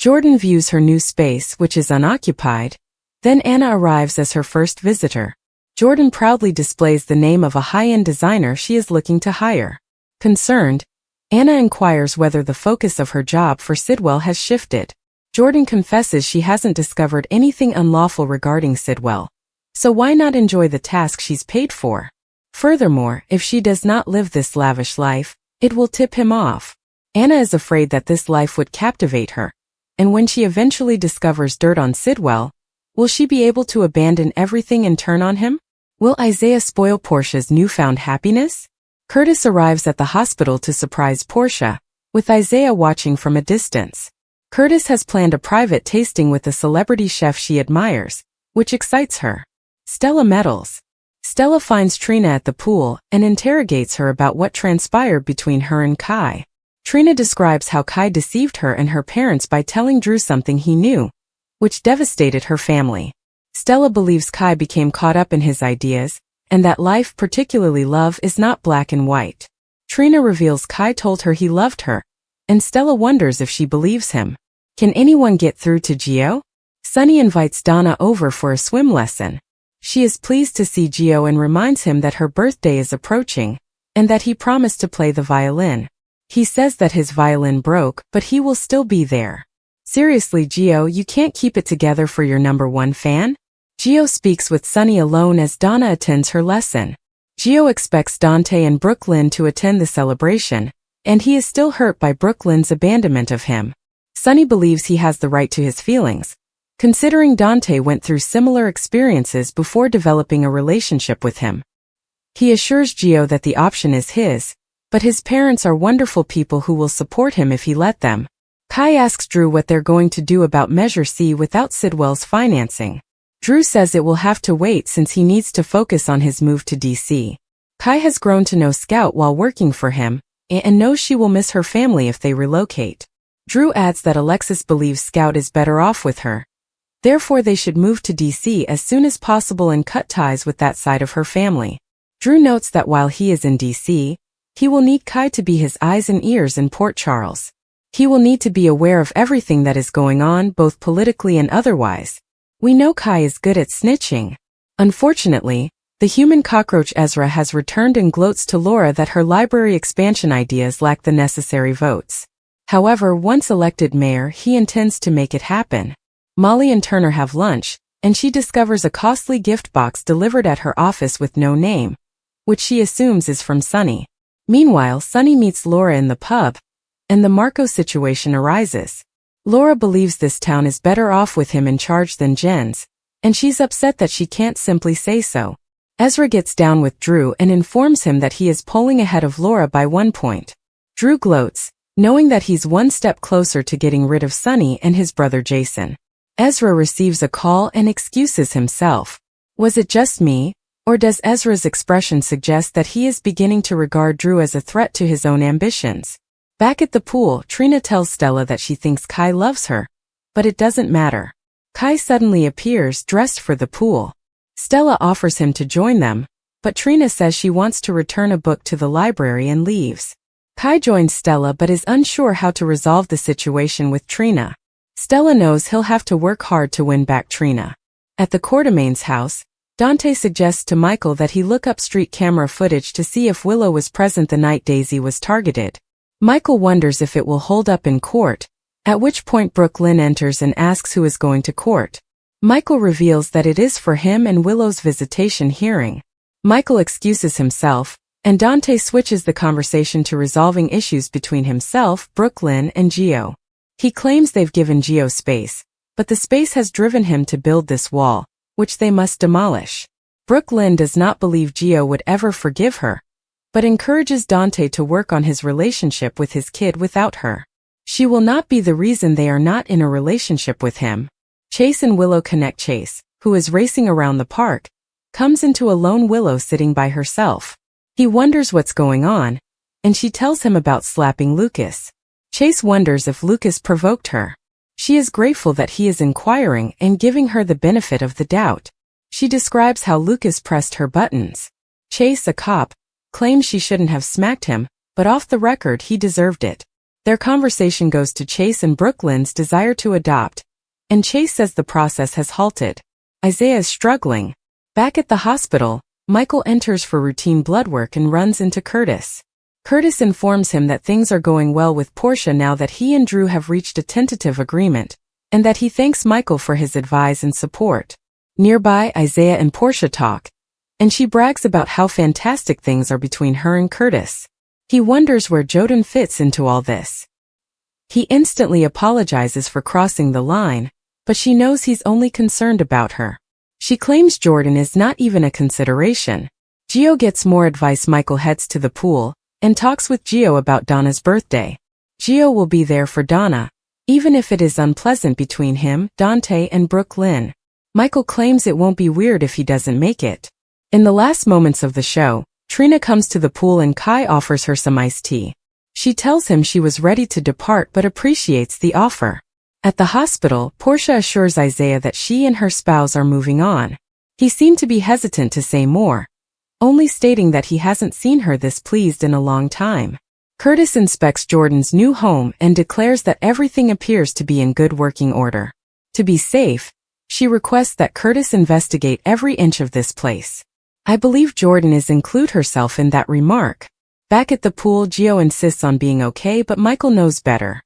Jordan views her new space, which is unoccupied. Then Anna arrives as her first visitor. Jordan proudly displays the name of a high-end designer she is looking to hire. Concerned, Anna inquires whether the focus of her job for Sidwell has shifted. Jordan confesses she hasn't discovered anything unlawful regarding Sidwell, so why not enjoy the task she's paid for? Furthermore, if she does not live this lavish life, it will tip him off. Anna is afraid that this life would captivate her, and when she eventually discovers dirt on Sidwell, will she be able to abandon everything and turn on him? Will Isaiah spoil Portia's newfound happiness? Curtis arrives at the hospital to surprise Portia, with Isaiah watching from a distance. Curtis has planned a private tasting with a celebrity chef she admires, which excites her. Stella meddles. Stella finds Trina at the pool and interrogates her about what transpired between her and Kai. Trina describes how Kai deceived her and her parents by telling Drew something he knew, which devastated her family. Stella believes Kai became caught up in his ideas, and that life, particularly love, is not black and white. Trina reveals Kai told her he loved her, and Stella wonders if she believes him. Can anyone get through to Gio? Sunny invites Donna over for a swim lesson. She is pleased to see Gio and reminds him that her birthday is approaching, and that he promised to play the violin. He says that his violin broke, but he will still be there. Seriously, Gio, you can't keep it together for your #1 fan? Gio speaks with Sunny alone as Donna attends her lesson. Gio expects Dante and Brooklyn to attend the celebration, and he is still hurt by Brooklyn's abandonment of him. Sunny believes he has the right to his feelings, considering Dante went through similar experiences before developing a relationship with him. He assures Gio that the option is his, but his parents are wonderful people who will support him if he let them. Kai asks Drew what they're going to do about Measure C without Sidwell's financing. Drew says it will have to wait since he needs to focus on his move to DC. Kai has grown to know Scout while working for him, and knows she will miss her family if they relocate. Drew adds that Alexis believes Scout is better off with her. Therefore they should move to DC as soon as possible and cut ties with that side of her family. Drew notes that while he is in DC, he will need Kai to be his eyes and ears in Port Charles. He will need to be aware of everything that is going on, both politically and otherwise. We know Kai is good at snitching. Unfortunately, the human cockroach Ezra has returned and gloats to Laura that her library expansion ideas lack the necessary votes. However, once elected mayor, he intends to make it happen. Molly and Turner have lunch, and she discovers a costly gift box delivered at her office with no name, which she assumes is from Sunny. Meanwhile, Sunny meets Laura in the pub, and the Marco situation arises. Laura believes this town is better off with him in charge than Jen's, and she's upset that she can't simply say so. Ezra gets down with Drew and informs him that he is pulling ahead of Laura by 1 point. Drew gloats, knowing that he's one step closer to getting rid of Sunny and his brother Jason. Ezra receives a call and excuses himself. Was it just me, or does Ezra's expression suggest that he is beginning to regard Drew as a threat to his own ambitions? Back at the pool, Trina tells Stella that she thinks Kai loves her, but it doesn't matter. Kai suddenly appears dressed for the pool. Stella offers him to join them, but Trina says she wants to return a book to the library and leaves. Kai joins Stella but is unsure how to resolve the situation with Trina. Stella knows he'll have to work hard to win back Trina. At the Quartermain's house, Dante suggests to Michael that he look up street camera footage to see if Willow was present the night Daisy was targeted. Michael wonders if it will hold up in court, at which point Brooklyn enters and asks who is going to court. Michael reveals that it is for him and Willow's visitation hearing. Michael excuses himself, and Dante switches the conversation to resolving issues between himself, Brooklyn, and Gio. He claims they've given Gio space, but the space has driven him to build this wall, which they must demolish. Brooklyn does not believe Gio would ever forgive her, but encourages Dante to work on his relationship with his kid without her. She will not be the reason they are not in a relationship with him. Chase and Willow connect. Chase, who is racing around the park, comes into a lone Willow sitting by herself. He wonders what's going on, and she tells him about slapping Lucas. Chase wonders if Lucas provoked her. She is grateful that he is inquiring and giving her the benefit of the doubt. She describes how Lucas pressed her buttons. Chase, a cop, claims she shouldn't have smacked him, but off the record he deserved it. Their conversation goes to Chase and Brooklyn's desire to adopt, and Chase says the process has halted. Isaiah is struggling. Back at the hospital, Michael enters for routine blood work and runs into Curtis. Curtis informs him that things are going well with Portia now that he and Drew have reached a tentative agreement, and that he thanks Michael for his advice and support. Nearby, Isaiah and Portia talk, and she brags about how fantastic things are between her and Curtis. He wonders where Jordan fits into all this. He instantly apologizes for crossing the line, but she knows he's only concerned about her. She claims Jordan is not even a consideration. Gio gets more advice. Michael heads to the pool and talks with Gio about Donna's birthday. Gio will be there for Donna, even if it is unpleasant between him, Dante, and Brooklyn. Michael claims it won't be weird if he doesn't make it. In the last moments of the show, Trina comes to the pool and Kai offers her some iced tea. She tells him she was ready to depart but appreciates the offer. At the hospital, Portia assures Isaiah that she and her spouse are moving on. He seemed to be hesitant to say more, only stating that he hasn't seen her this pleased in a long time. Curtis inspects Jordan's new home and declares that everything appears to be in good working order. To be safe, she requests that Curtis investigate every inch of this place. I believe Jordan is include herself in that remark. Back at the pool, Gio insists on being okay, but Michael knows better.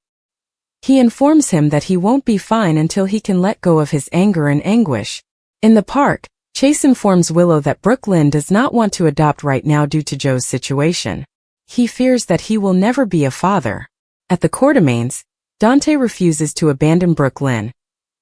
He informs him that he won't be fine until he can let go of his anger and anguish. In the park, Chase informs Willow that Brooklyn does not want to adopt right now due to Joe's situation. He fears that he will never be a father. At the Quartermaines, Dante refuses to abandon Brooklyn,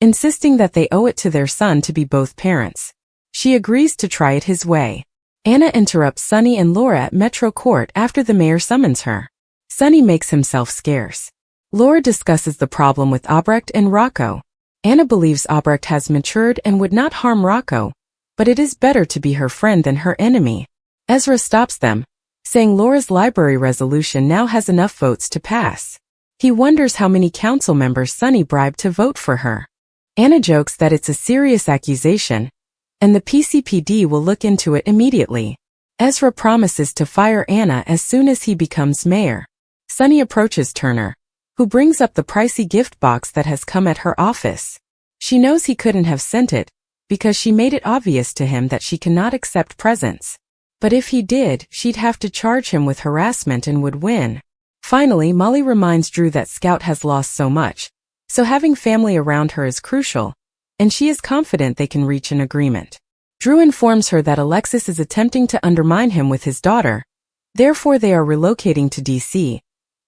insisting that they owe it to their son to be both parents. She agrees to try it his way. Anna interrupts Sunny and Laura at Metro Court after the mayor summons her. Sunny makes himself scarce. Laura discusses the problem with Albrecht and Rocco. Anna believes Albrecht has matured and would not harm Rocco, but it is better to be her friend than her enemy. Ezra stops them, saying Laura's library resolution now has enough votes to pass. He wonders how many council members Sunny bribed to vote for her. Anna jokes that it's a serious accusation, and the PCPD will look into it immediately. Ezra promises to fire Anna as soon as he becomes mayor. Sunny approaches Turner, who brings up the pricey gift box that has come at her office. She knows he couldn't have sent it, because she made it obvious to him that she cannot accept presents. But if he did, she'd have to charge him with harassment and would win. Finally, Molly reminds Drew that Scout has lost so much, so having family around her is crucial, and she is confident they can reach an agreement. Drew informs her that Alexis is attempting to undermine him with his daughter, therefore they are relocating to DC,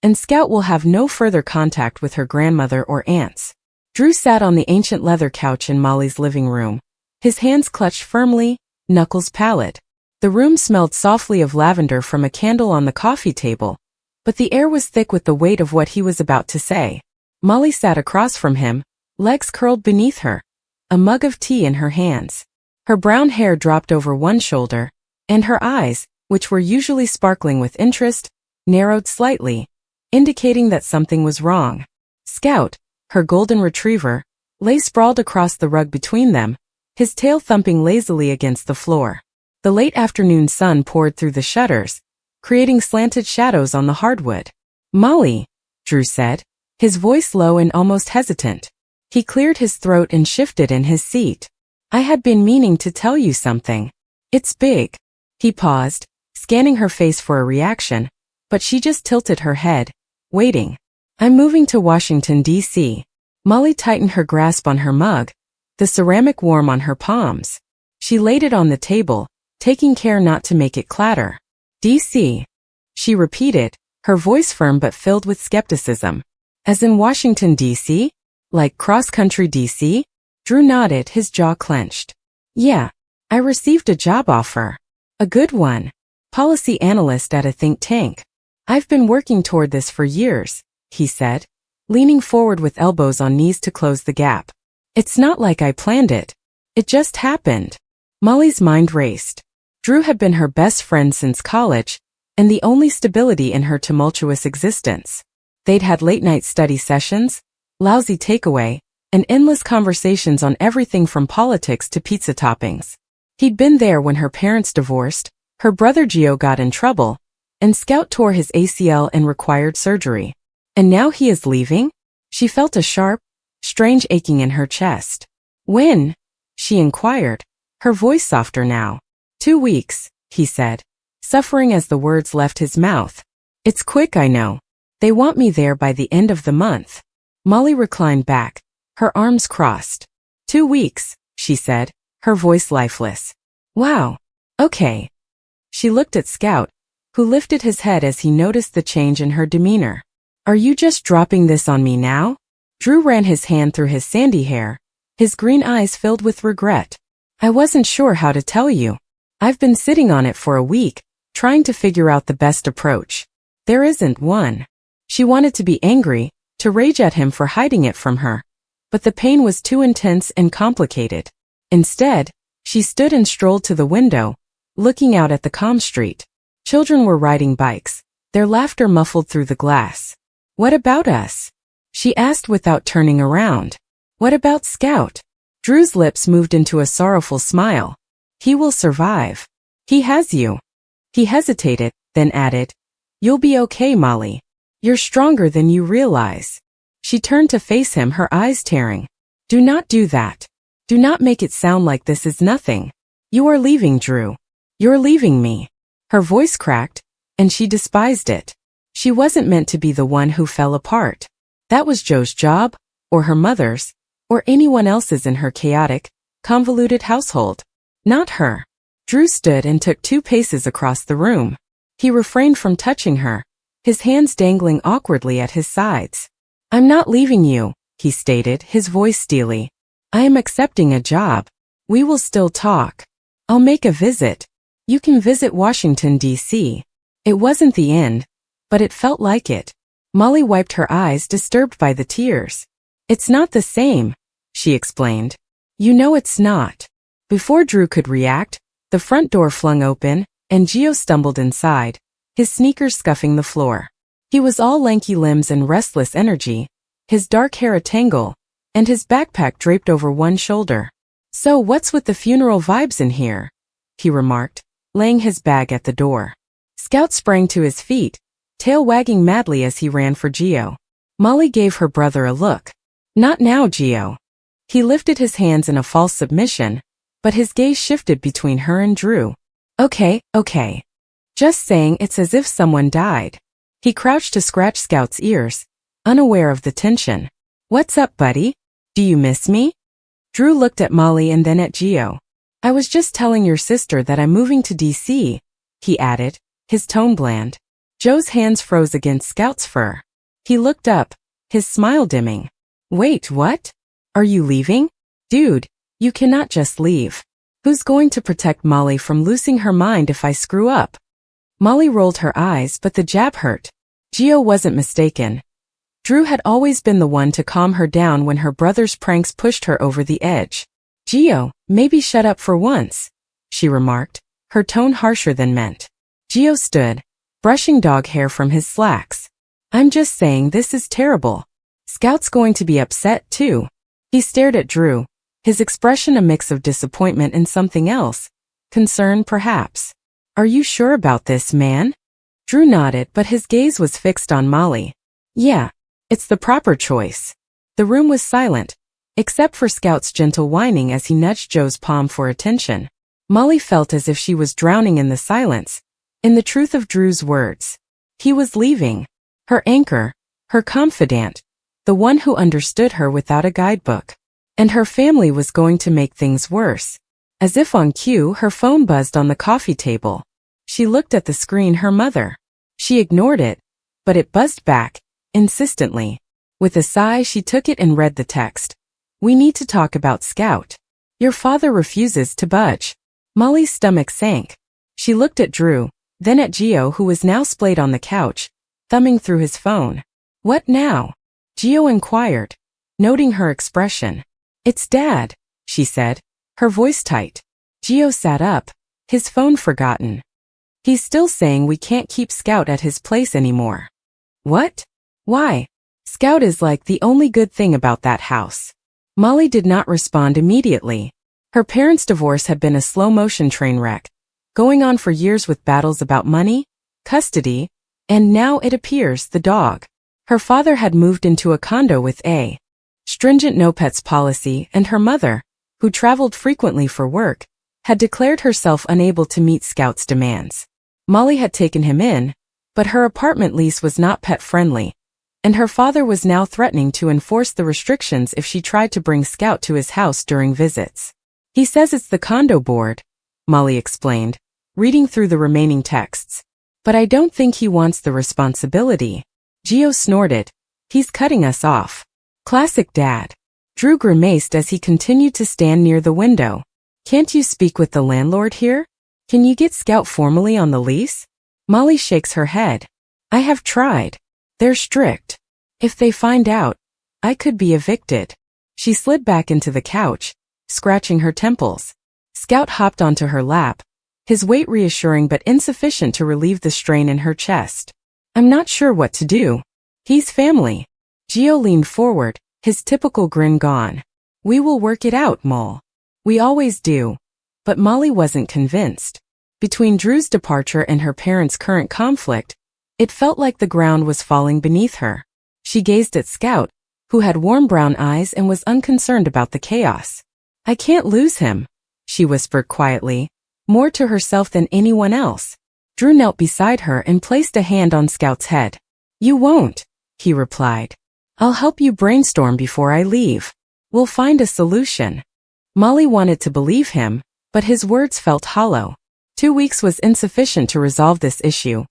and Scout will have no further contact with her grandmother or aunts. Drew sat on the ancient leather couch in Molly's living room, his hands clutched firmly, knuckles pallid. The room smelled softly of lavender from a candle on the coffee table, but the air was thick with the weight of what he was about to say. Molly sat across from him, legs curled beneath her, a mug of tea in her hands. Her brown hair dropped over one shoulder, and her eyes, which were usually sparkling with interest, narrowed slightly, indicating that something was wrong. Scout, her golden retriever, lay sprawled across the rug between them, his tail thumping lazily against the floor. The late afternoon sun poured through the shutters, creating slanted shadows on the hardwood. "Molly," Drew said, his voice low and almost hesitant. He cleared his throat and shifted in his seat. "I had been meaning to tell you something. It's big." He paused, scanning her face for a reaction, but she just tilted her head, waiting. "I'm moving to Washington, D.C. Molly tightened her grasp on her mug, the ceramic warm on her palms. She laid it on the table, taking care not to make it clatter. "D.C." she repeated, her voice firm but filled with skepticism. "As in Washington, D.C.? Like cross-country D.C.? Drew nodded, his jaw clenched. "Yeah, I received a job offer. A good one. Policy analyst at a think tank. I've been working toward this for years," he said, leaning forward with elbows on knees to close the gap. "It's not like I planned it. It just happened." Molly's mind raced. Drew had been her best friend since college, and the only stability in her tumultuous existence. They'd had late-night study sessions, lousy takeaway, and endless conversations on everything from politics to pizza toppings. He'd been there when her parents divorced, her brother Gio got in trouble, and Scout tore his ACL and required surgery. And now he is leaving? She felt a sharp, strange aching in her chest. When? She inquired, her voice softer now. 2 weeks, he said, suffering as the words left his mouth. It's quick, I know. They want me there by the end of the month. Molly reclined back, her arms crossed. 2 weeks, she said, her voice lifeless. Wow. Okay. She looked at Scout, who lifted his head as he noticed the change in her demeanor. Are you just dropping this on me now? Drew ran his hand through his sandy hair, his green eyes filled with regret. I wasn't sure how to tell you. I've been sitting on it for a week, trying to figure out the best approach. There isn't one. She wanted to be angry, to rage at him for hiding it from her. But the pain was too intense and complicated. Instead, she stood and strolled to the window, looking out at the calm street. Children were riding bikes, their laughter muffled through the glass. What about us? She asked without turning around. What about Scout? Drew's lips moved into a sorrowful smile. He will survive. He has you. He hesitated, then added, You'll be okay, Molly. You're stronger than you realize. She turned to face him, her eyes tearing. Do not do that. Do not make it sound like this is nothing. You are leaving, Drew. You're leaving me. Her voice cracked, and she despised it. She wasn't meant to be the one who fell apart. That was Joe's job, or her mother's, or anyone else's in her chaotic, convoluted household. Not her. Drew stood and took 2 paces across the room. He refrained from touching her, his hands dangling awkwardly at his sides. I'm not leaving you, he stated, his voice steely. I am accepting a job. We will still talk. I'll make a visit. You can visit Washington, D.C. It wasn't the end, but it felt like it. Molly wiped her eyes, disturbed by the tears. It's not the same, she explained. You know it's not. Before Drew could react, the front door flung open, and Gio stumbled inside, his sneakers scuffing the floor. He was all lanky limbs and restless energy, his dark hair a tangle, and his backpack draped over one shoulder. So what's with the funeral vibes in here? He remarked, laying his bag at the door. Scout sprang to his feet, tail wagging madly as he ran for Gio. Molly gave her brother a look. Not now, Gio. He lifted his hands in a false submission, but his gaze shifted between her and Drew. Okay. Just saying, it's as if someone died. He crouched to scratch Scout's ears, unaware of the tension. What's up, buddy? Do you miss me? Drew looked at Molly and then at Gio. I was just telling your sister that I'm moving to D.C., he added, his tone bland. Joe's hands froze against Scout's fur. He looked up, his smile dimming. Wait, what? Are you leaving? Dude, you cannot just leave. Who's going to protect Molly from losing her mind if I screw up? Molly rolled her eyes, but the jab hurt. Gio wasn't mistaken. Drew had always been the one to calm her down when her brother's pranks pushed her over the edge. Gio, maybe shut up for once, she remarked, her tone harsher than meant. Gio stood, brushing dog hair from his slacks. I'm just saying this is terrible. Scout's going to be upset too. He stared at Drew, his expression a mix of disappointment and something else. Concern, perhaps. Are you sure about this, man? Drew nodded, but his gaze was fixed on Molly. Yeah, it's the proper choice. The room was silent, except for Scout's gentle whining as he nudged Joe's palm for attention. Molly felt as if she was drowning in the silence, in the truth of Drew's words. He was leaving. Her anchor, her confidant, the one who understood her without a guidebook. And her family was going to make things worse. As if on cue, her phone buzzed on the coffee table. She looked at the screen, her mother. She ignored it, but it buzzed back, insistently. With a sigh, she took it and read the text. We need to talk about Scout. Your father refuses to budge. Molly's stomach sank. She looked at Drew, then at Gio, who was now splayed on the couch, thumbing through his phone. What now? Gio inquired, noting her expression. It's Dad, she said, her voice tight. Gio sat up, his phone forgotten. He's still saying we can't keep Scout at his place anymore. What? Why? Scout is like the only good thing about that house. Molly did not respond immediately. Her parents' divorce had been a slow-motion train wreck, going on for years with battles about money, custody, and now it appears the dog. Her father had moved into a condo with a stringent no-pets policy, and her mother, who traveled frequently for work, had declared herself unable to meet Scout's demands. Molly had taken him in, but her apartment lease was not pet-friendly, and her father was now threatening to enforce the restrictions if she tried to bring Scout to his house during visits. He says it's the condo board, Molly explained, reading through the remaining texts. But I don't think he wants the responsibility. Gio snorted. He's cutting us off. Classic dad. Drew grimaced as he continued to stand near the window. Can't you speak with the landlord here? Can you get Scout formally on the lease? Molly shakes her head. I have tried. They're strict. If they find out, I could be evicted. She slid back into the couch, scratching her temples. Scout hopped onto her lap, his weight reassuring but insufficient to relieve the strain in her chest. I'm not sure what to do. He's family. Gio leaned forward, his typical grin gone. We will work it out, Mole. We always do. But Molly wasn't convinced. Between Drew's departure and her parents' current conflict, it felt like the ground was falling beneath her. She gazed at Scout, who had warm brown eyes and was unconcerned about the chaos. I can't lose him, she whispered quietly, more to herself than anyone else. Drew knelt beside her and placed a hand on Scout's head. You won't, he replied. I'll help you brainstorm before I leave. We'll find a solution. Molly wanted to believe him, but his words felt hollow. 2 weeks was insufficient to resolve this issue,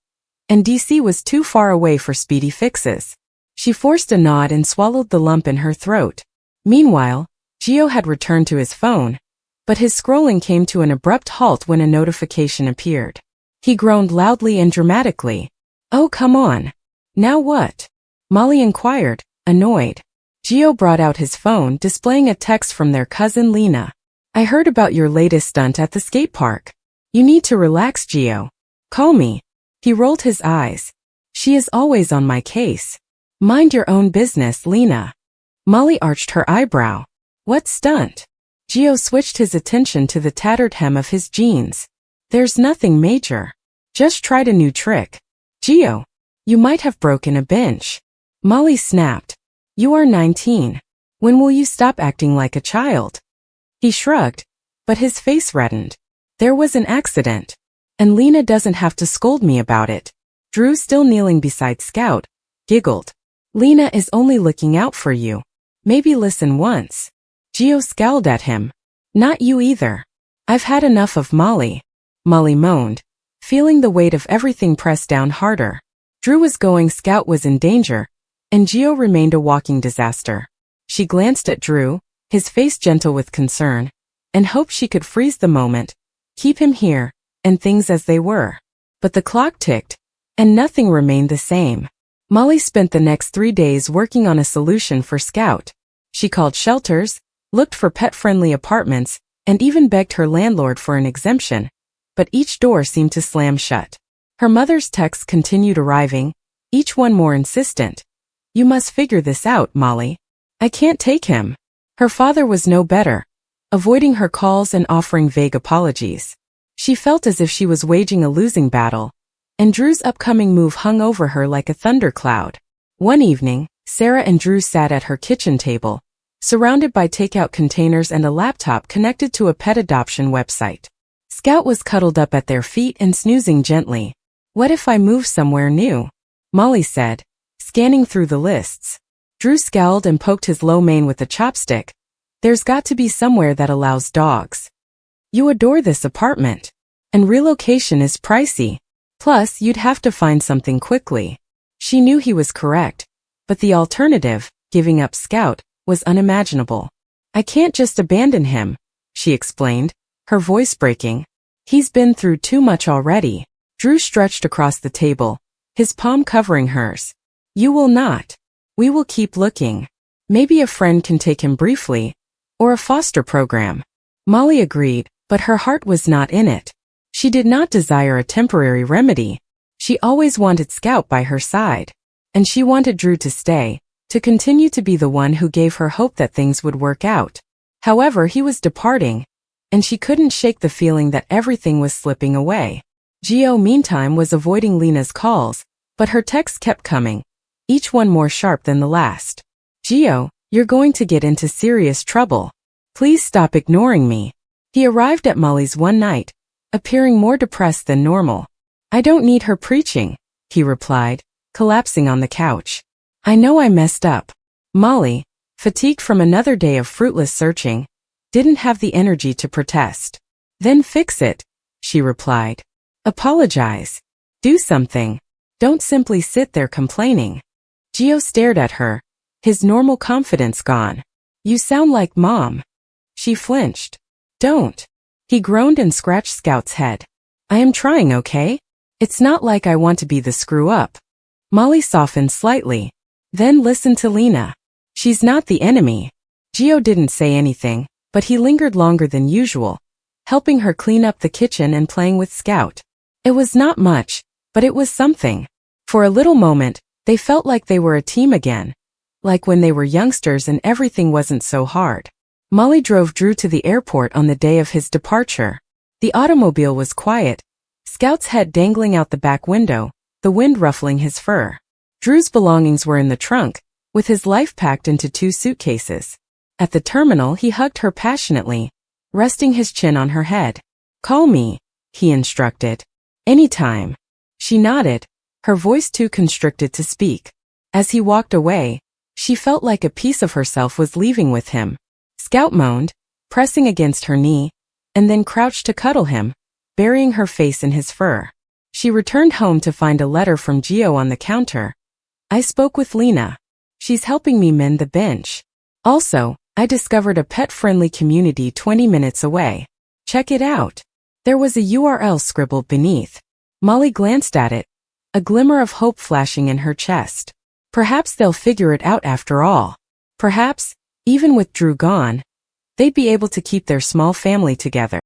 and DC was too far away for speedy fixes. She forced a nod and swallowed the lump in her throat. Meanwhile, Gio had returned to his phone, but his scrolling came to an abrupt halt when a notification appeared. He groaned loudly and dramatically. Oh, come on. Now what? Molly inquired, annoyed. Gio brought out his phone, displaying a text from their cousin Lena. I heard about your latest stunt at the skate park. You need to relax, Gio. Call me. He rolled his eyes. She is always on my case. Mind your own business, Lena. Molly arched her eyebrow. What stunt? Gio switched his attention to the tattered hem of his jeans. There's nothing major. Just tried a new trick. Gio, you might have broken a bench. Molly snapped. You are 19. When will you stop acting like a child? He shrugged, but his face reddened. There was an accident, and Lena doesn't have to scold me about it. Drew, still kneeling beside Scout, giggled. Lena is only looking out for you. Maybe listen once. Gio scowled at him. Not you either. I've had enough of Molly. Molly moaned, feeling the weight of everything pressed down harder. Drew was going, Scout was in danger, and Gio remained a walking disaster. She glanced at Drew, his face gentle with concern, and hoped she could freeze the moment, keep him here, and things as they were. But the clock ticked, and nothing remained the same. Molly spent the next 3 days working on a solution for Scout. She called shelters, looked for pet-friendly apartments, and even begged her landlord for an exemption, but each door seemed to slam shut. Her mother's texts continued arriving, each one more insistent. You must figure this out, Molly. I can't take him. Her father was no better, avoiding her calls and offering vague apologies. She felt as if she was waging a losing battle, and Drew's upcoming move hung over her like a thundercloud. One evening, Sarah and Drew sat at her kitchen table, surrounded by takeout containers and a laptop connected to a pet adoption website. Scout was cuddled up at their feet and snoozing gently. What if I move somewhere new? Molly said, scanning through the lists. Drew scowled and poked his low mane with a chopstick. There's got to be somewhere that allows dogs. You adore this apartment. And relocation is pricey. Plus, you'd have to find something quickly. She knew he was correct, but the alternative, giving up Scout, was unimaginable. I can't just abandon him, she explained, her voice breaking. He's been through too much already. Drew stretched across the table, his palm covering hers. You will not. We will keep looking. Maybe a friend can take him briefly, or a foster program. Molly agreed, but her heart was not in it. She did not desire a temporary remedy. She always wanted Scout by her side. And she wanted Drew to stay, to continue to be the one who gave her hope that things would work out. However, he was departing, and she couldn't shake the feeling that everything was slipping away. Gio, meantime, was avoiding Lena's calls, but her texts kept coming, each one more sharp than the last. Gio, you're going to get into serious trouble. Please stop ignoring me. He arrived at Molly's one night, appearing more depressed than normal. I don't need her preaching, he replied, collapsing on the couch. I know I messed up. Molly, fatigued from another day of fruitless searching, didn't have the energy to protest. Then fix it, she replied. Apologize. Do something. Don't simply sit there complaining. Gio stared at her, his normal confidence gone. You sound like Mom. She flinched. Don't. He groaned and scratched Scout's head. I am trying, okay? It's not like I want to be the screw-up. Molly softened slightly. Then listen to Lena. She's not the enemy. Gio didn't say anything, but he lingered longer than usual, helping her clean up the kitchen and playing with Scout. It was not much, but it was something. For a little moment, they felt like they were a team again, like when they were youngsters and everything wasn't so hard. Molly drove Drew to the airport on the day of his departure. The automobile was quiet, Scout's head dangling out the back window, the wind ruffling his fur. Drew's belongings were in the trunk, with his life packed into 2 suitcases. At the terminal, he hugged her passionately, resting his chin on her head. Call me, he instructed. Anytime. She nodded, her voice too constricted to speak. As he walked away, she felt like a piece of herself was leaving with him. Scout moaned, pressing against her knee, and then crouched to cuddle him, burying her face in his fur. She returned home to find a letter from Gio on the counter. I spoke with Lena. She's helping me mend the bench. Also, I discovered a pet-friendly community 20 minutes away. Check it out. There was a URL scribbled beneath. Molly glanced at it, a glimmer of hope flashing in her chest. Perhaps they'll figure it out after all. Perhaps, even with Drew gone, they'd be able to keep their small family together.